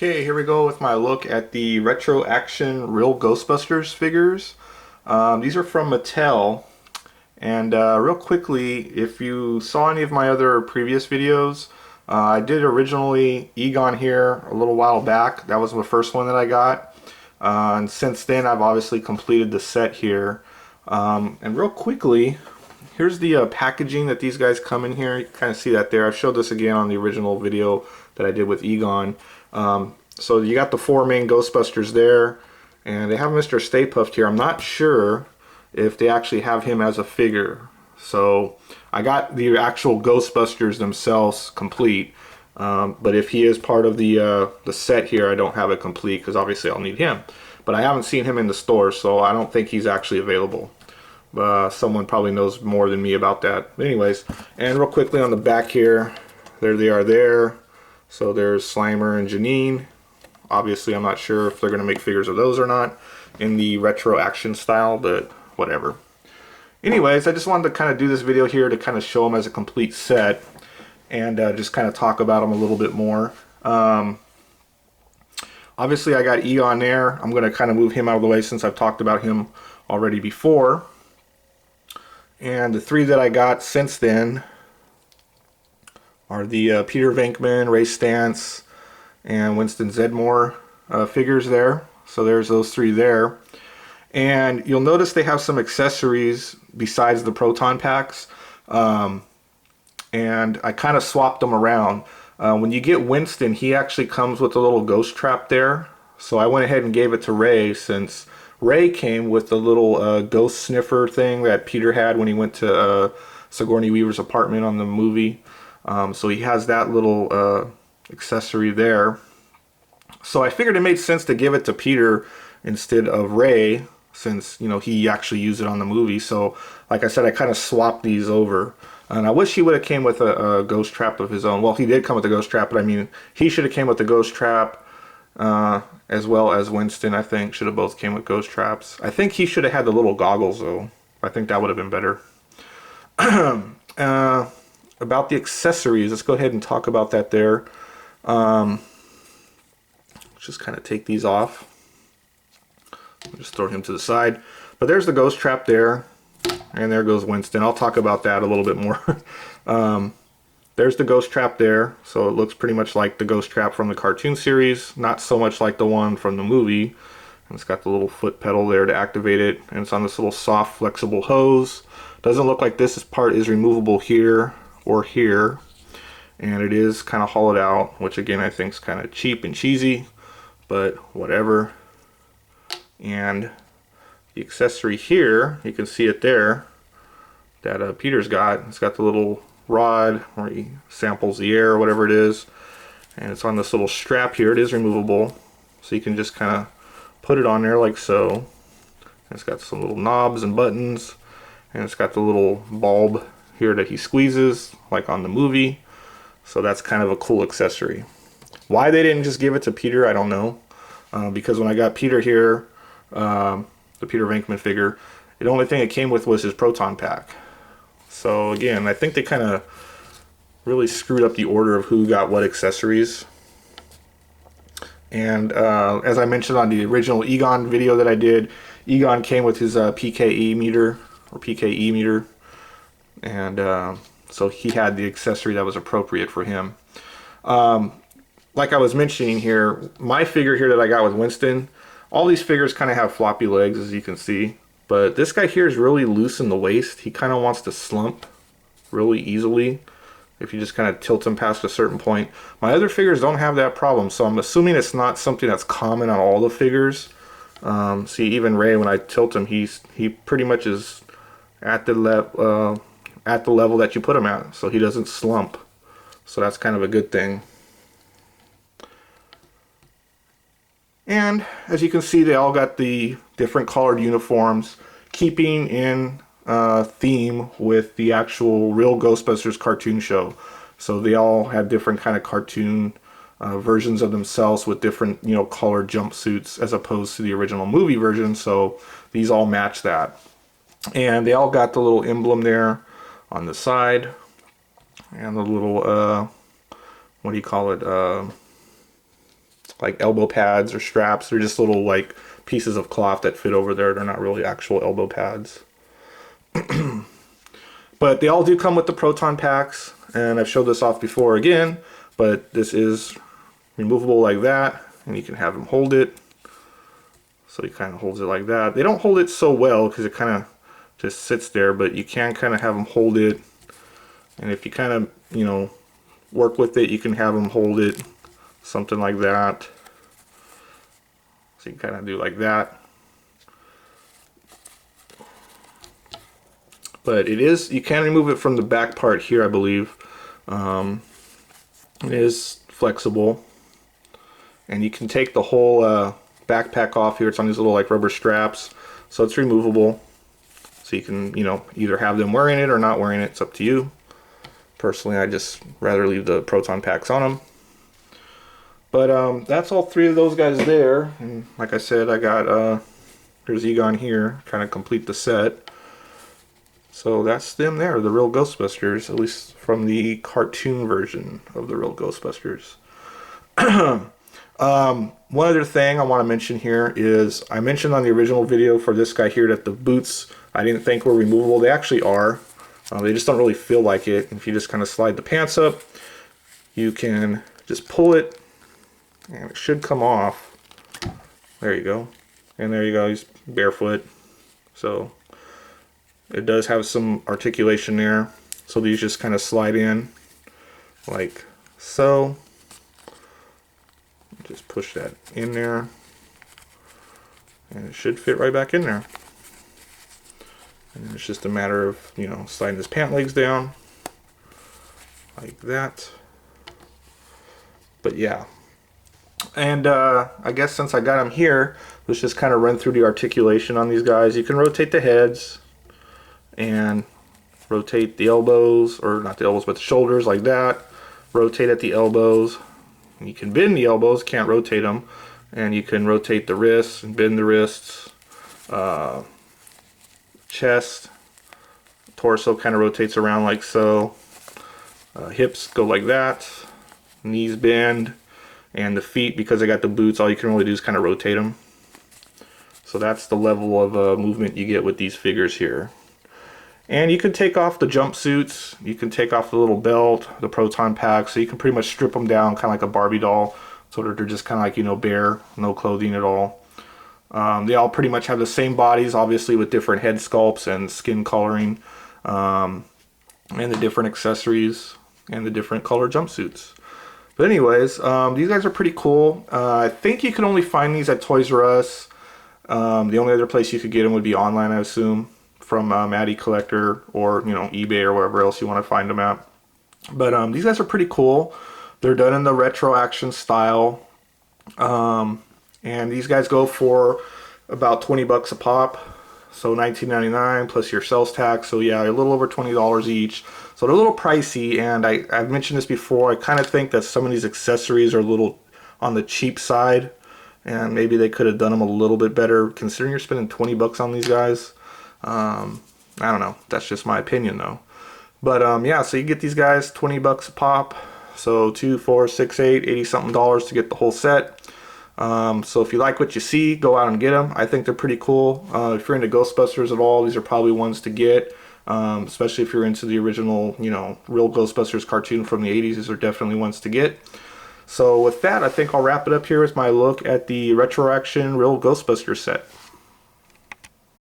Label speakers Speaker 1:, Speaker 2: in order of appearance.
Speaker 1: Okay, here we go with my look at the Retro Action Real Ghostbusters figures. These are from Mattel. And real quickly, if you saw any of my other previous videos, I did originally Egon here a little while back. That was the first one that I got. And since then, I've obviously completed the set here. And real quickly, here's the packaging that these guys come in here. You can kind of see that there. I've showed this again on the original video that I did with Egon. So you got the four main Ghostbusters there, and they have Mr. Stay Puft here. I'm not sure if they actually have him as a figure. So I got the actual Ghostbusters themselves complete, but if he is part of the set here, I don't have it complete because obviously I'll need him. But I haven't seen him in the store, so I don't think he's actually available. Someone probably knows more than me about that. But anyways, and real quickly on the back here, there they are there. So there's Slimer and Janine. Obviously, I'm not sure if they're going to make figures of those or not in the retro action style, but whatever. Anyways, I just wanted to kind of do this video here to kind of show them as a complete set and just kind of talk about them a little bit more. Obviously, I got Egon there. I'm going to kind of move him out of the way since I've talked about him already before. And the three that I got since then are the Peter Venkman, Ray Stantz, and Winston Zeddemore figures there. So there's those three there. And you'll notice they have some accessories besides the Proton Packs. And I kind of swapped them around. When you get Winston, he actually comes with a little ghost trap there. So I went ahead and gave it to Ray, since Ray came with the little ghost sniffer thing that Peter had when he went to Sigourney Weaver's apartment on the movie. So he has that little accessory there. So I figured it made sense to give it to Peter instead of Ray, since, you know, he actually used it on the movie. So like I said, I kind of swapped these over. And I wish he would have came with a ghost trap of his own. Well, he did come with a ghost trap, but I mean, he should have came with the ghost trap, as well as Winston, I think, should have both came with ghost traps. I think he should have had the little goggles, though. I think that would have been better. About the accessories, let's go ahead and talk about that there. Let's just kind of take these off. Just throw him to the side. But there's the ghost trap there. And there goes Winston. I'll talk about that a little bit more. There's the ghost trap there. So it looks pretty much like the ghost trap from the cartoon series. Not so much like the one from the movie. And it's got the little foot pedal there to activate it. And it's on this little soft, flexible hose. Doesn't look like this part is removable here or here. And it is kind of hollowed out, which again I think is kind of cheap and cheesy. But whatever. And the accessory here, you can see it there, that Peter's got. It's got the little rod where he samples the air or whatever it is. And it's on this little strap here. It is removable. So you can just kind of put it on there like so. And it's got some little knobs and buttons. And it's got the little bulb here that he squeezes, like on the movie. So that's kind of a cool accessory. Why they didn't just give it to Peter, I don't know. Because when I got Peter here, the Peter Venkman figure, the only thing it came with was his Proton Pack. So again, I think they kind of really screwed up the order of who got what accessories. And as I mentioned on the original Egon video that I did, Egon came with his PKE meter, or PKE meter. And so he had the accessory that was appropriate for him. Like I was mentioning here, my figure here that I got with Winston, all these figures kind of have floppy legs, as you can see. But this guy here is really loose in the waist. He kind of wants to slump really easily if you just kind of tilt him past a certain point. My other figures don't have that problem, so I'm assuming it's not something that's common on all the figures. See, even Ray, when I tilt him, he pretty much is at the level that you put him at, so he doesn't slump. So that's kind of a good thing. And as you can see, they all got the different colored uniforms, keeping in theme with the actual Real Ghostbusters cartoon show. So they all had different kind of cartoon versions of themselves with different, you know, colored jumpsuits as opposed to the original movie version. So these all match that. And they all got the little emblem there on the side. And the little, what do you call it? like elbow pads or straps. They're just little like pieces of cloth that fit over there. They're not really actual elbow pads. But they all do come with the Proton Packs, and I've showed this off before again, but this is removable like that, and you can have them hold it. So he kind of holds it like that. They don't hold it so well because it kind of just sits there, but you can kind of have them hold it. And if you kind of, you know, work with it, you can have them hold it, something like that. So you can kind of do like that. But it is, you can remove it from the back part here, I believe. It is flexible. And you can take the whole backpack off here. It's on these little like rubber straps. So it's removable. So you can, you know, either have them wearing it or not wearing it. It's up to you. Personally, I just rather leave the Proton Packs on them. But that's all three of those guys there. And like I said, I got there's Egon here, trying to complete the set. So that's them there, the Real Ghostbusters, at least from the cartoon version of the Real Ghostbusters. One other thing I want to mention here is I mentioned on the original video for this guy here that the boots I didn't think were removable. They actually are. They just don't really feel like it. If you just kind of slide the pants up, you can just pull it and it should come off. There you go. And there you go. He's barefoot. So it does have some articulation there. So these just kind of slide in like so. Just push that in there. And it should fit right back in there. And it's just a matter of, you know, sliding his pant legs down. Like that. But yeah. And I guess since I got them here, let's just kind of run through the articulation on these guys. You can rotate the heads. And rotate the elbows, or not the elbows, but the shoulders like that. Rotate at the elbows. And you can bend the elbows, can't rotate them. And you can rotate the wrists and bend the wrists. Chest, torso kind of rotates around like so. Hips go like that. Knees bend. And the feet, because I got the boots, all you can really do is kind of rotate them. So that's the level of movement you get with these figures here. And you can take off the jumpsuits, you can take off the little belt, the Proton Pack, so you can pretty much strip them down kind of like a Barbie doll, so that they're just kind of like, you know, bare, no clothing at all. They all pretty much have the same bodies, obviously with different head sculpts and skin coloring, and the different accessories, and the different color jumpsuits. But anyways, these guys are pretty cool. I think you can only find these at Toys R Us. The only other place you could get them would be online, I assume. From Matty Collector or, you know, eBay or wherever else you want to find them at. But these guys are pretty cool. They're done in the retro action style. And these guys go for about 20 bucks a pop. So $19.99 plus your sales tax. So yeah, a little over $20 each. So they're a little pricey, and I've mentioned this before. I kind of think that some of these accessories are a little on the cheap side. And maybe they could have done them a little bit better considering you're spending 20 bucks on these guys. I don't know. That's just my opinion though. But yeah, so you get these guys 20 bucks a pop. So 2, 4, 6, 8, 80 something dollars to get the whole set. So if you like what you see, go out and get them. I think they're pretty cool. If you're into Ghostbusters at all, these are probably ones to get. Especially if you're into the original, you know, Real Ghostbusters cartoon from the 80s. These are definitely ones to get. So with that, I think I'll wrap it up here with my look at the Retro Action Real Ghostbusters set.